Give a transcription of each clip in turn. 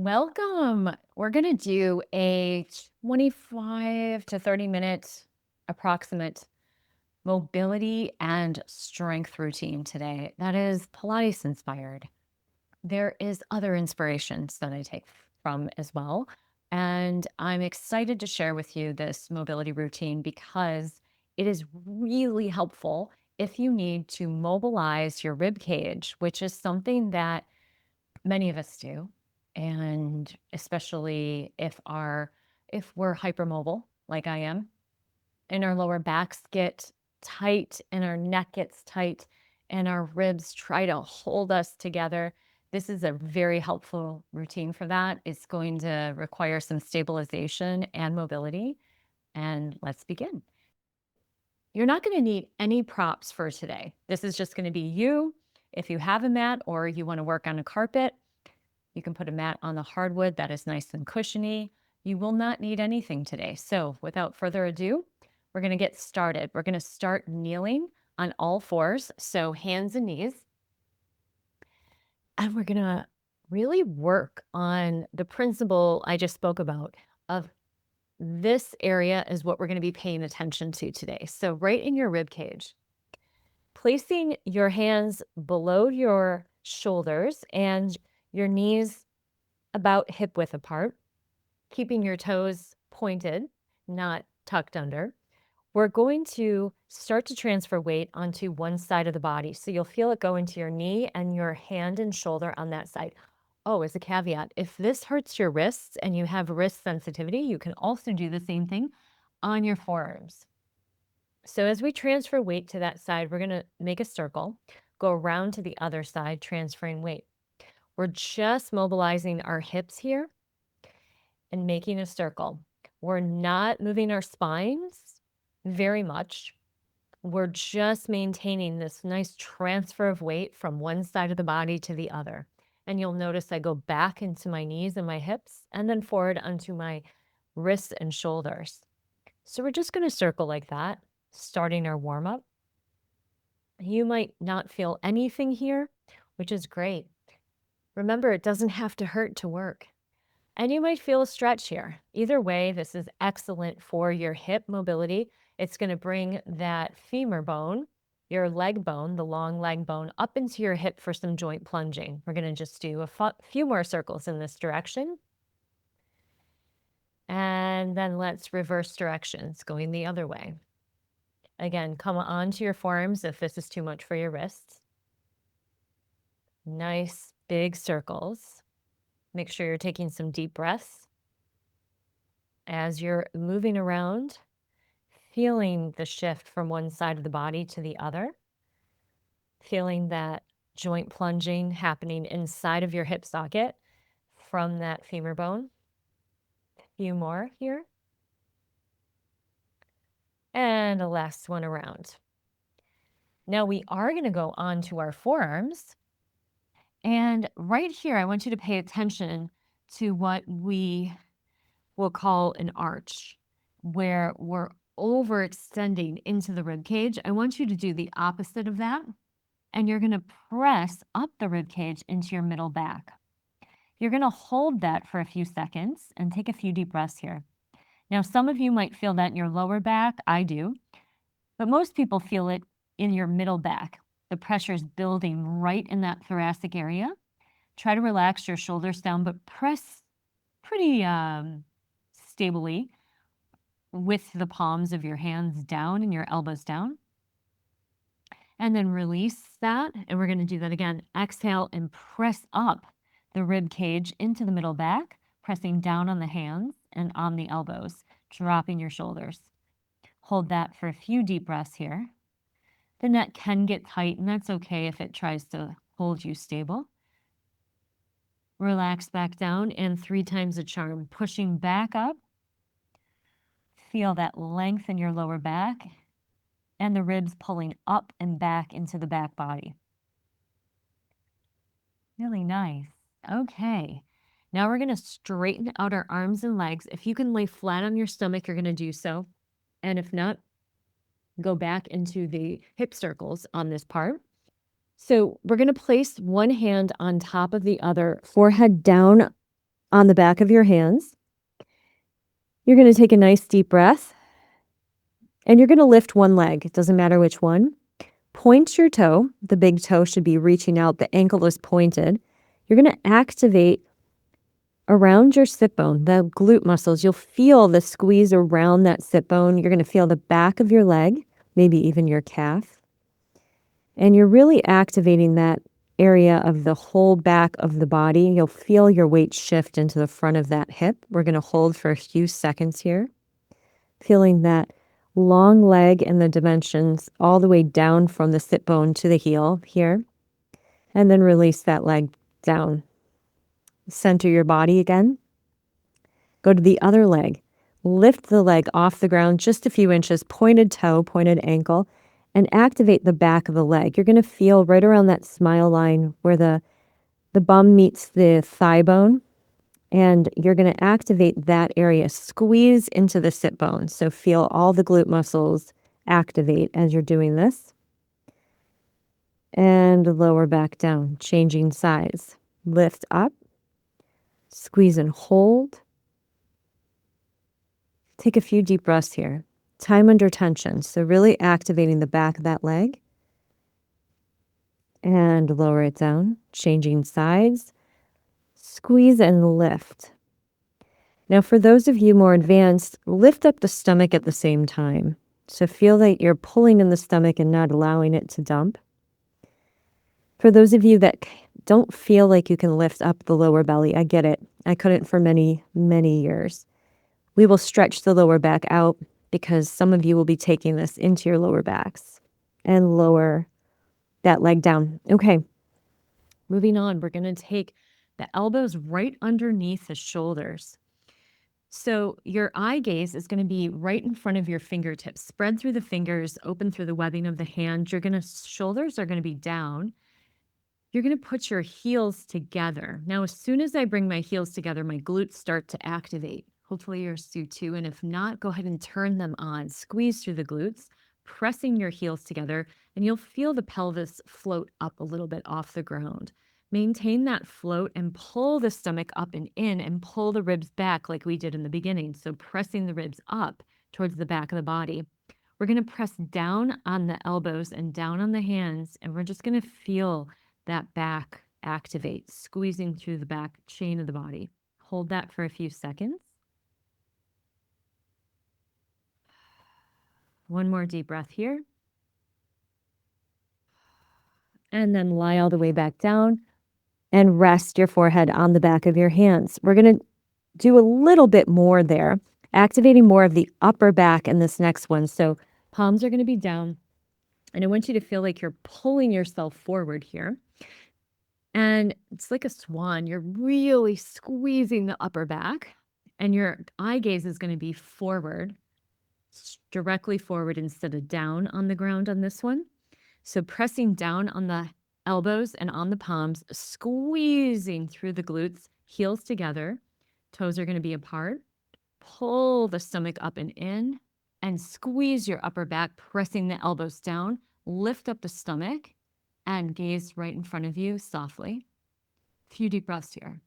Welcome. We're going to do a 25 to 30-minute approximate mobility and strength routine today. That is Pilates inspired. There is other inspirations that I take from as well. And I'm excited to share with you this mobility routine because it is really helpful if you need to mobilize your rib cage, which is something that many of us do. And especially if we're hypermobile, like I am, and our lower backs get tight and our neck gets tight and our ribs try to hold us together. This is a very helpful routine for that. It's going to require some stabilization and mobility. And let's begin. You're not going to need any props for today. This is just going to be you. If you have a mat or you want to work on a carpet, you can put a mat on the hardwood that is nice and cushiony. You will not need anything today. So without further ado, we're going to get started. We're going to start kneeling on all fours, so hands and knees. And we're going to really work on the principle I just spoke about of this area is what we're going to be paying attention to today. So right in your rib cage, placing your hands below your shoulders and your knees about hip width apart, keeping your toes pointed, not tucked under. We're going to start to transfer weight onto one side of the body. So you'll feel it go into your knee and your hand and shoulder on that side. Oh, as a caveat, if this hurts your wrists and you have wrist sensitivity, you can also do the same thing on your forearms. So as we transfer weight to that side, we're going to make a circle, go around to the other side, transferring weight. We're just mobilizing our hips here and making a circle. We're not moving our spines very much. We're just maintaining this nice transfer of weight from one side of the body to the other. And you'll notice I go back into my knees and my hips and then forward onto my wrists and shoulders. So we're just going to circle like that, starting our warm up. You might not feel anything here, which is great. Remember, it doesn't have to hurt to work. And you might feel a stretch here. Either way, this is excellent for your hip mobility. It's going to bring that femur bone, your leg bone, the long leg bone, up into your hip for some joint plunging. We're going to just do a few more circles in this direction. And then let's reverse directions, going the other way. Again, come onto your forearms if this is too much for your wrists. Nice big circles. Make sure you're taking some deep breaths. As you're moving around, feeling the shift from one side of the body to the other, feeling that joint plunging happening inside of your hip socket from that femur bone. A few more here. And the last one around. Now we are going to go on to our forearms. And right here, I want you to pay attention to what we will call an arch, where we're overextending into the rib cage. I want you to do the opposite of that. And you're going to press up the rib cage into your middle back. You're going to hold that for a few seconds and take a few deep breaths here. Now, some of you might feel that in your lower back. I do. But most people feel it in your middle back. The pressure is building right in that thoracic area. Try to relax your shoulders down, but press pretty stably with the palms of your hands down and your elbows down. And then release that. And we're going to do that again. Exhale and press up the rib cage into the middle back, pressing down on the hands and on the elbows, dropping your shoulders. Hold that for a few deep breaths here. The neck can get tight, and that's okay if it tries to hold you stable. Relax back down, and 3 times a charm, pushing back up. Feel that length in your lower back and the ribs pulling up and back into the back body. Really nice. Okay. Now we're going to straighten out our arms and legs. If you can lay flat on your stomach, you're going to do so. And if not, go back into the hip circles on this part. So we're going to place one hand on top of the other, forehead down on the back of your hands. You're going to take a nice deep breath, and you're going to lift one leg. It doesn't matter which one. Point your toe. The big toe should be reaching out. The ankle is pointed. You're going to activate around your sit bone, the glute muscles. You'll feel the squeeze around that sit bone. You're going to feel the back of your leg, maybe even your calf. And you're really activating that area of the whole back of the body. You'll feel your weight shift into the front of that hip. We're going to hold for a few seconds here, feeling that long leg and the dimensions all the way down from the sit bone to the heel here. And then release that leg down. Center your body again. Go to the other leg. Lift the leg off the ground just a few inches, pointed toe, pointed ankle, and activate the back of the leg. You're going to feel right around that smile line where the bum meets the thigh bone, and you're going to activate that area. Squeeze into the sit bone. So feel all the glute muscles activate as you're doing this. And lower back down, changing size. Lift up, squeeze and hold. Take a few deep breaths here. Time under tension. So really activating the back of that leg. And lower it down, changing sides. Squeeze and lift. Now, for those of you more advanced, lift up the stomach at the same time. So feel that you're pulling in the stomach and not allowing it to dump. For those of you that don't feel like you can lift up the lower belly, I get it. I couldn't for many, many years. We will stretch the lower back out because some of you will be taking this into your lower backs and lower that leg down. Okay, moving on, we're going to take the elbows right underneath the shoulders. So your eye gaze is going to be right in front of your fingertips. Spread through the fingers, open through the webbing of the hand. Shoulders are going to be down. You're going to put your heels together. Now, as soon as I bring my heels together, my glutes start to activate. Hopefully yours do too. And if not, go ahead and turn them on. Squeeze through the glutes, pressing your heels together, and you'll feel the pelvis float up a little bit off the ground. Maintain that float and pull the stomach up and in and pull the ribs back like we did in the beginning. So pressing the ribs up towards the back of the body. We're going to press down on the elbows and down on the hands, and we're just going to feel that back activate, squeezing through the back chain of the body. Hold that for a few seconds. One more deep breath here. And then lie all the way back down and rest your forehead on the back of your hands. We're going to do a little bit more there, activating more of the upper back in this next one. So palms are going to be down, and I want you to feel like you're pulling yourself forward here. And it's like a swan. You're really squeezing the upper back, and your eye gaze is going to be forward, directly forward instead of down on the ground on this one. So pressing down on the elbows and on the palms, squeezing through the glutes, heels together, toes are going to be apart. Pull the stomach up and in, and squeeze your upper back, pressing the elbows down. Lift up the stomach and gaze right in front of you softly. A few deep breaths here.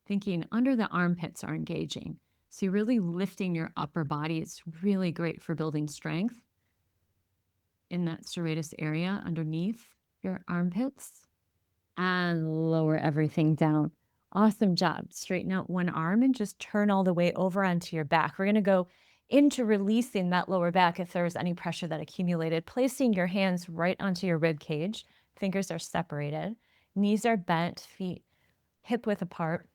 Thinking under the armpits are engaging. So you're really lifting your upper body. It's really great for building strength in that serratus area underneath your armpits. And lower everything down. Awesome job. Straighten out one arm and just turn all the way over onto your back. We're going to go into releasing that lower back if there was any pressure that accumulated. Placing your hands right onto your rib cage. Fingers are separated. Knees are bent, feet hip width apart.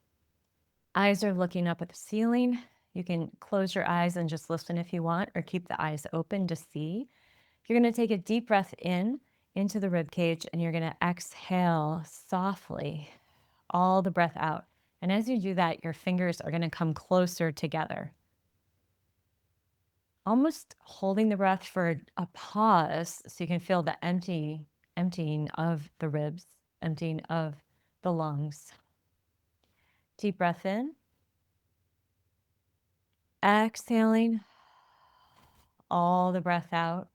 Eyes are looking up at the ceiling. You can close your eyes and just listen if you want, or keep the eyes open to see. You're going to take a deep breath in into the rib cage, and you're going to exhale softly all the breath out. And as you do that, your fingers are going to come closer together. Almost holding the breath for a pause so you can feel the emptying of the ribs, emptying of the lungs. Deep breath in. Exhaling all the breath out.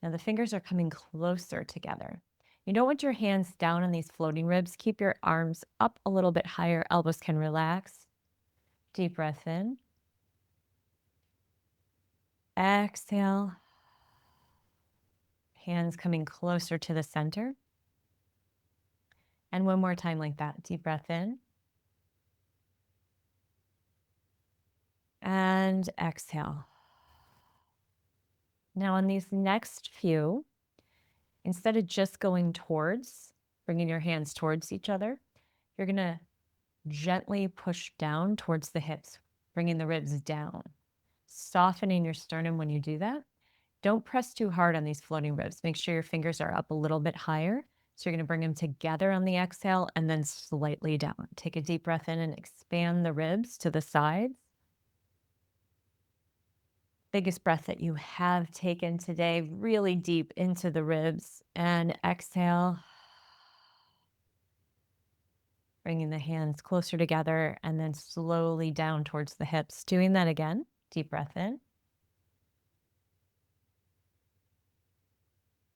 Now the fingers are coming closer together. You don't want your hands down on these floating ribs. Keep your arms up a little bit higher. Elbows can relax. Deep breath in. Exhale. Hands coming closer to the center. And one more time like that. Deep breath in. And exhale. Now on these next few, instead of just going towards, bringing your hands towards each other, you're going to gently push down towards the hips, bringing the ribs down, softening your sternum when you do that. Don't press too hard on these floating ribs. Make sure your fingers are up a little bit higher. So you're going to bring them together on the exhale and then slightly down. Take a deep breath in and expand the ribs to the sides. Biggest breath that you have taken today, really deep into the ribs, and exhale. Bringing the hands closer together and then slowly down towards the hips. Doing that again. Deep breath in.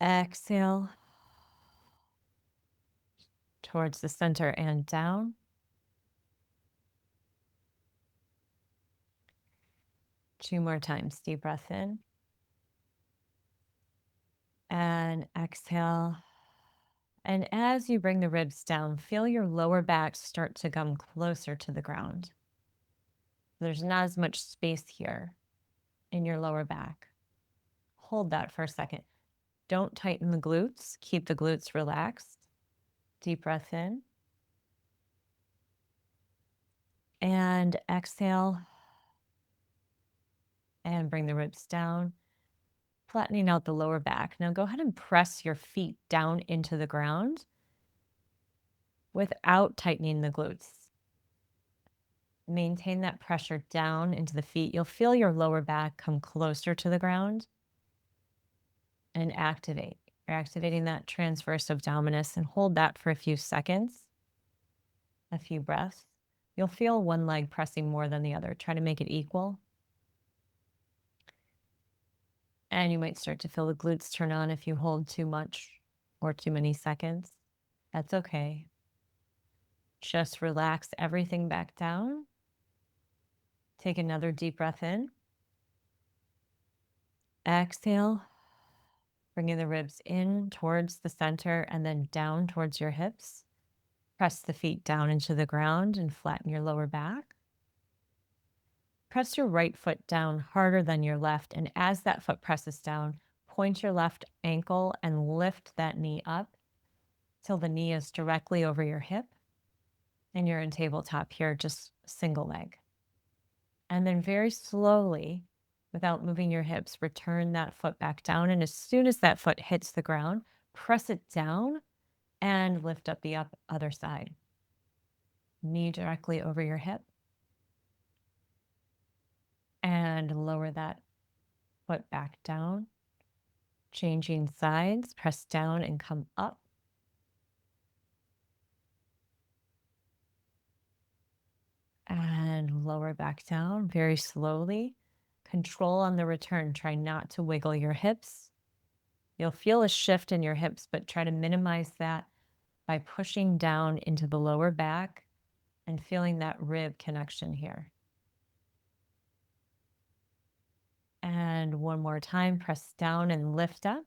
Exhale. Towards the center and down. Two more times. Deep breath in. And exhale. And as you bring the ribs down, feel your lower back start to come closer to the ground. There's not as much space here in your lower back. Hold that for a second. Don't tighten the glutes. Keep the glutes relaxed. Deep breath in. And exhale. And bring the ribs down, flattening out the lower back. Now go ahead and press your feet down into the ground without tightening the glutes. Maintain that pressure down into the feet. You'll feel your lower back come closer to the ground and activate. You're activating that transverse abdominis, and hold that for a few seconds, a few breaths. You'll feel one leg pressing more than the other. Try to make it equal. And you might start to feel the glutes turn on if you hold too much or too many seconds. That's okay. Just relax everything back down. Take another deep breath in. Exhale. Bringing the ribs in towards the center and then down towards your hips. Press the feet down into the ground and flatten your lower back. Press your right foot down harder than your left, and as that foot presses down, point your left ankle and lift that knee up till the knee is directly over your hip, and you're in tabletop here, just single leg. And then very slowly, without moving your hips, return that foot back down, and as soon as that foot hits the ground, press it down and lift up the other side. Knee directly over your hip. And lower that foot back down. Changing sides, press down and come up. And lower back down very slowly. Control on the return. Try not to wiggle your hips. You'll feel a shift in your hips, but try to minimize that by pushing down into the lower back and feeling that rib connection here. And one more time, press down and lift up.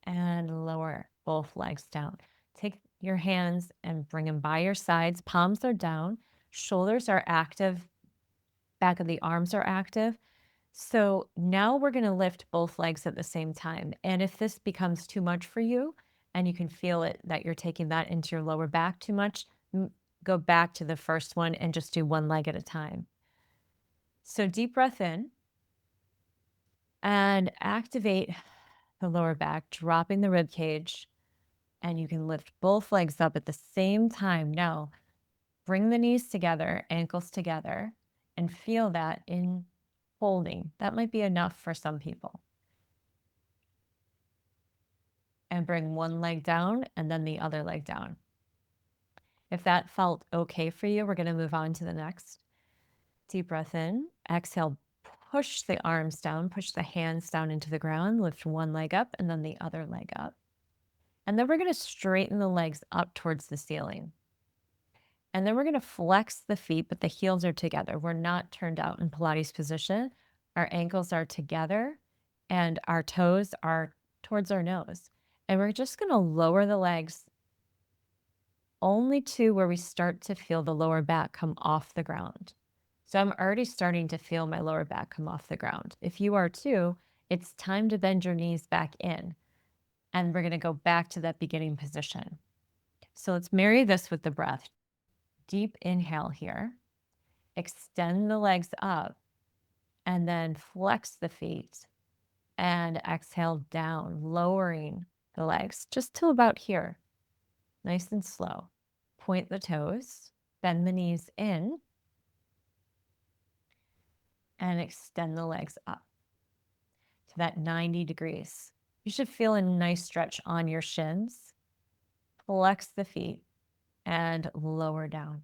And lower both legs down. Take your hands and bring them by your sides. Palms are down. Shoulders are active. Back of the arms are active. So now we're going to lift both legs at the same time. And if this becomes too much for you and you can feel it that you're taking that into your lower back too much, go back to the first one and just do one leg at a time. So deep breath in and activate the lower back, dropping the rib cage. And you can lift both legs up at the same time. Now, bring the knees together, ankles together, and feel that in holding. That might be enough for some people. And bring one leg down and then the other leg down. If that felt okay for you, we're going to move on to the next. Deep breath in. Exhale, push the arms down, push the hands down into the ground, lift one leg up and then the other leg up. And then we're going to straighten the legs up towards the ceiling. And then we're going to flex the feet, but the heels are together. We're not turned out in Pilates position. Our ankles are together and our toes are towards our nose. And we're just going to lower the legs only to where we start to feel the lower back come off the ground. So I'm already starting to feel my lower back come off the ground. If you are too, it's time to bend your knees back in. And we're going to go back to that beginning position. So let's marry this with the breath. Deep inhale here. Extend the legs up and then flex the feet and exhale down, lowering the legs just till about here. Nice and slow. Point the toes, bend the knees in, and extend the legs up to that 90 degrees. You should feel a nice stretch on your shins. Flex the feet and lower down.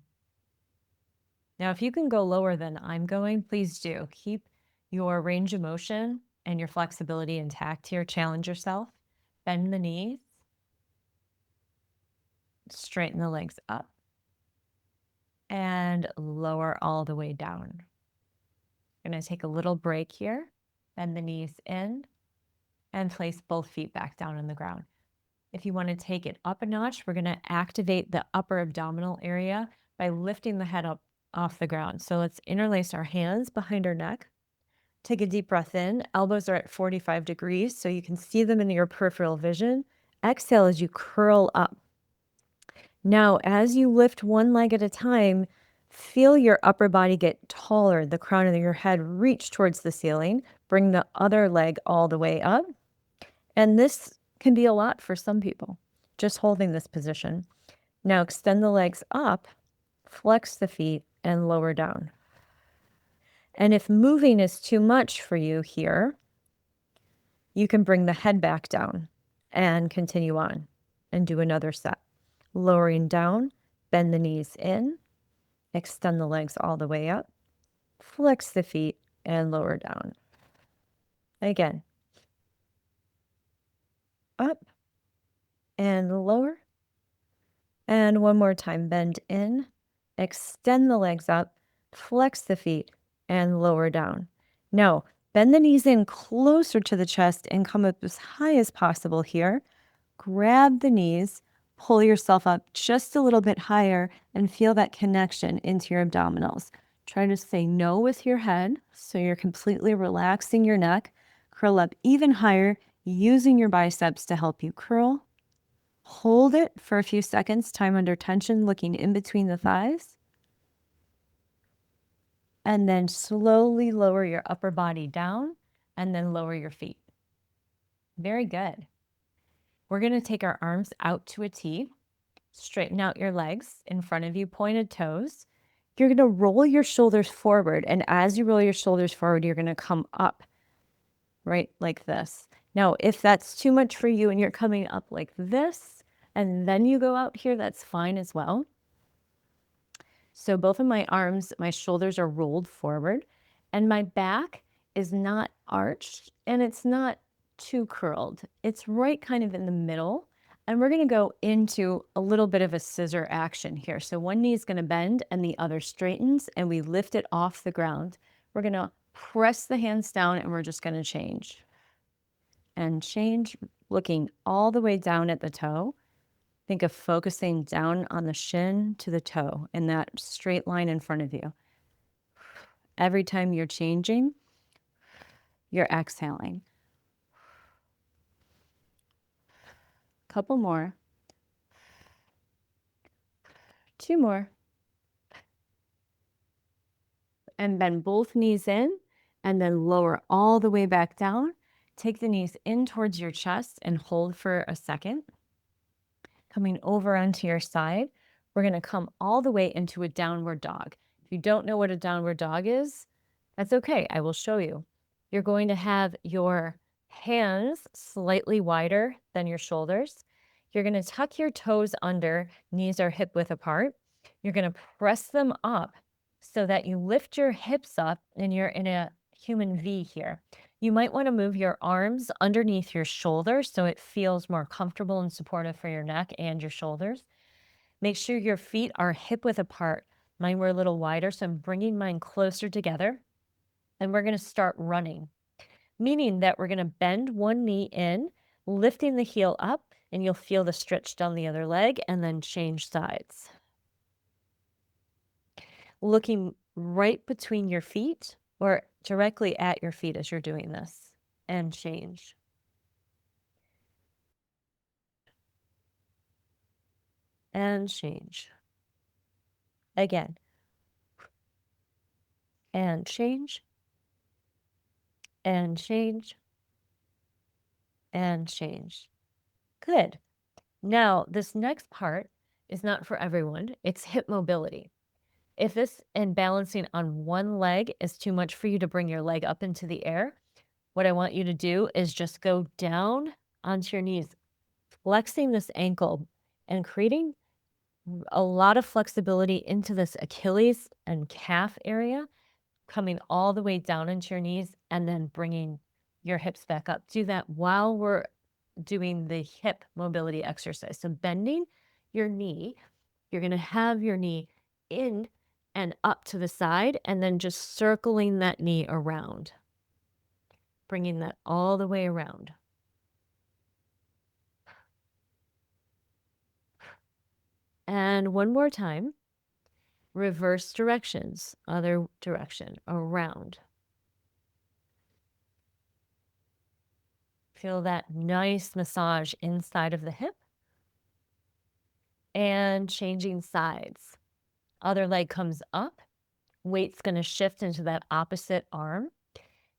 Now, if you can go lower than I'm going, please do. Keep your range of motion and your flexibility intact here. Challenge yourself. Bend the knees. Straighten the legs up. And lower all the way down. I'm going to take a little break here. Bend the knees in. And place both feet back down on the ground. If you want to take it up a notch, we're going to activate the upper abdominal area by lifting the head up off the ground. So let's interlace our hands behind our neck. Take a deep breath in. Elbows are at 45 degrees, so you can see them in your peripheral vision. Exhale as you curl up. Now, as you lift one leg at a time, feel your upper body get taller, the crown of your head reach towards the ceiling. Bring the other leg all the way up. And this can be a lot for some people, just holding this position. Now extend the legs up, flex the feet, and lower down. And if moving is too much for you here, you can bring the head back down and continue on and do another set. Lowering down, bend the knees in, extend the legs all the way up, flex the feet, and lower down. Again, up and lower. And one more time, bend in, extend the legs up, flex the feet, and lower down. Now, bend the knees in closer to the chest and come up as high as possible here. Grab the knees, pull yourself up just a little bit higher, and feel that connection into your abdominals. Try to say no with your head, so you're completely relaxing your neck. Curl up even higher, using your biceps to help you curl. Hold it for a few seconds, time under tension, looking in between the thighs. And then slowly lower your upper body down and then lower your feet. Very good. We're going to take our arms out to a T. Straighten out your legs in front of you, pointed toes. You're going to roll your shoulders forward. And as you roll your shoulders forward, you're going to come up, right, like this. Now, if that's too much for you and you're coming up like this, and then you go out here, that's fine as well. So both of my arms, my shoulders are rolled forward, and my back is not arched, and it's not too curled. It's right kind of in the middle, and we're going to go into a little bit of a scissor action here. So one knee is going to bend and the other straightens, and we lift it off the ground. We're going to press the hands down, and we're just going to change. And change, looking all the way down at the toe. Think of focusing down on the shin to the toe in that straight line in front of you. Every time you're changing, you're exhaling. Couple more. Two more. And bend both knees in and then lower all the way back down. Take the knees in towards your chest and hold for a second. Coming over onto your side, we're going to come all the way into a downward dog. If you don't know what a downward dog is, that's okay. I will show you. You're going to have your hands slightly wider than your shoulders. You're going to tuck your toes under, knees are hip width apart. You're going to press them up so that you lift your hips up and you're in a human V here. You might want to move your arms underneath your shoulders so it feels more comfortable and supportive for your neck and your shoulders. Make sure your feet are hip width apart. Mine were a little wider, so I'm bringing mine closer together. And we're going to start running, meaning that we're going to bend one knee in, lifting the heel up, and you'll feel the stretch down the other leg, and then change sides. Looking right between your feet or directly at your feet as you're doing this, and change. And change. Again. And change. And change. And change. Good. Now, this next part is not for everyone. It's hip mobility. If this and balancing on one leg is too much for you to bring your leg up into the air, what I want you to do is just go down onto your knees, flexing this ankle and creating a lot of flexibility into this Achilles and calf area, coming all the way down into your knees and then bringing your hips back up. Do that while we're doing the hip mobility exercise. So bending your knee, you're going to have your knee in and up to the side and then just circling that knee around, bringing that all the way around. And one more time, reverse directions, other direction, around. Feel that nice massage inside of the hip. And changing sides. Other leg comes up. Weight's going to shift into that opposite arm.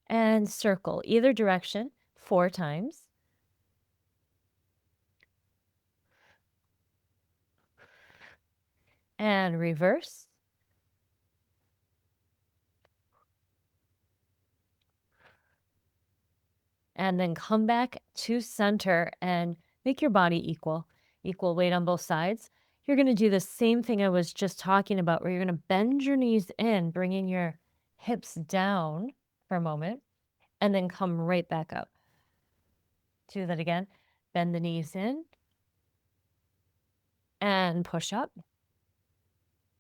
And circle either direction 4 times. And reverse. And then come back to center and make your body equal weight on both sides. You're going to do the same thing I was just talking about, where you're going to bend your knees in, bringing your hips down for a moment, and then come right back up. Do that again. Bend the knees in and push up.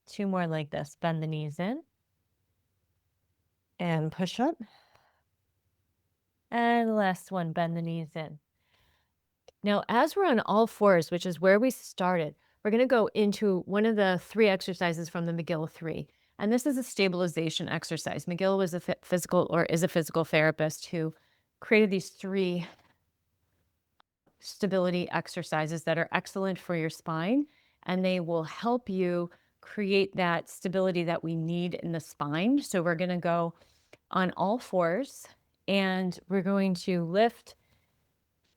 2 more like this. Bend the knees in and push up. And the last one, bend the knees in. Now, as we're on all fours, which is where we started, we're going to go into one of the 3 exercises from the McGill 3. And this is a stabilization exercise. McGill was a is a physical therapist who created these 3 stability exercises that are excellent for your spine, and they will help you create that stability that we need in the spine. So we're going to go on all fours, and we're going to lift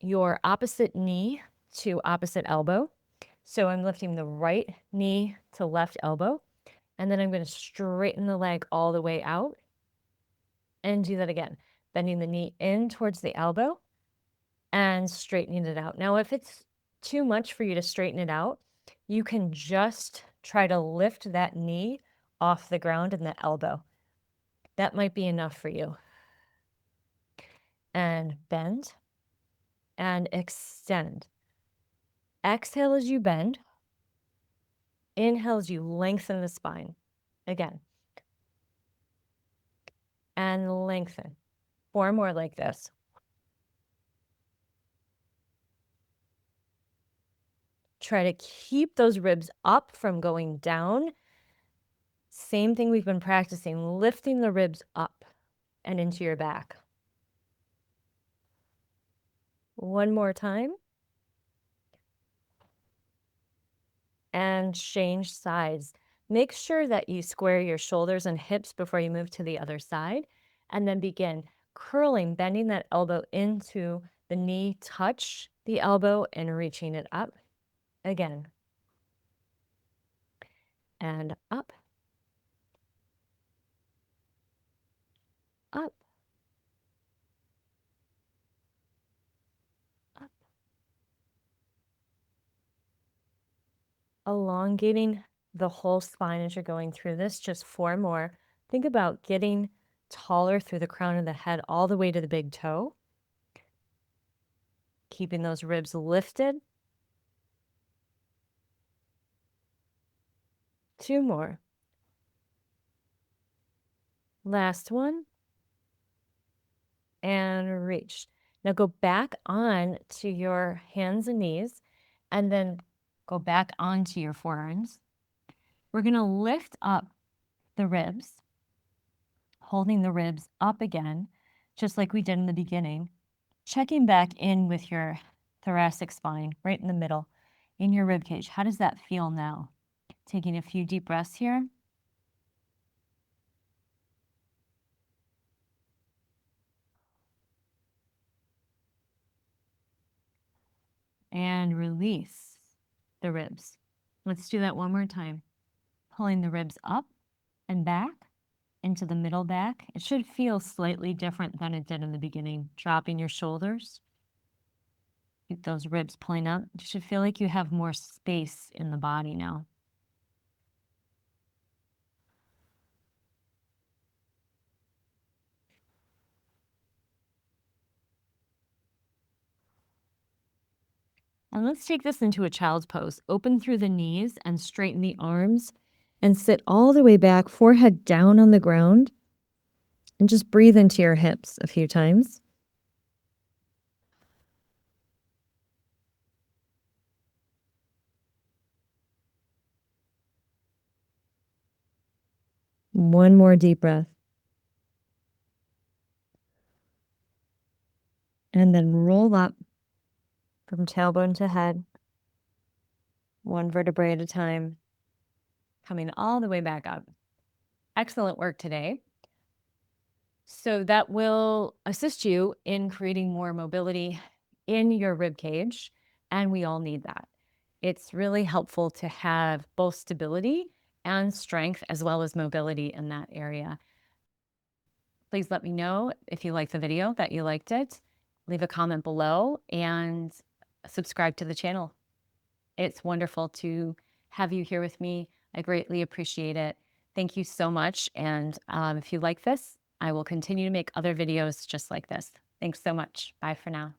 your opposite knee to opposite elbow. So I'm lifting the right knee to left elbow, and then I'm going to straighten the leg all the way out and do that again, bending the knee in towards the elbow and straightening it out. Now, if it's too much for you to straighten it out, you can just try to lift that knee off the ground and the elbow. That might be enough for you. And bend and extend. Exhale as you bend. Inhale as you lengthen the spine. Again. And lengthen. 4 more like this. Try to keep those ribs up from going down. Same thing we've been practicing, lifting the ribs up and into your back. 1 more time. And change sides. Make sure that you square your shoulders and hips before you move to the other side. And then begin curling, bending that elbow into the knee, touch the elbow and reaching it up. Again. And up. Up. Up. Elongating the whole spine as you're going through this. Just 4 more. Think about getting taller through the crown of the head all the way to the big toe. Keeping those ribs lifted. 2 more. Last one. And reach. Now go back on to your hands and knees and then go back onto your forearms. We're going to lift up the ribs, holding the ribs up again, just like we did in the beginning. Checking back in with your thoracic spine, right in the middle, in your rib cage. How does that feel now? Taking a few deep breaths here. And release the ribs. Let's do that one more time. Pulling the ribs up and back into the middle back. It should feel slightly different than it did in the beginning. Dropping your shoulders. Keep those ribs pulling up. You should feel like you have more space in the body now. And let's take this into a child's pose. Open through the knees and straighten the arms and sit all the way back, forehead down on the ground. And just breathe into your hips a few times. One more deep breath. And then roll up from tailbone to head, one vertebrae at a time, coming all the way back up. Excellent work today. So that will assist you in creating more mobility in your rib cage, and we all need that. It's really helpful to have both stability and strength as well as mobility in that area. Please let me know if you liked the video, that you liked it. Leave a comment below and subscribe to the channel. It's wonderful to have you here with me. I greatly appreciate it. Thank you so much. And if you like this, I will continue to make other videos just like this. Thanks so much. Bye for now.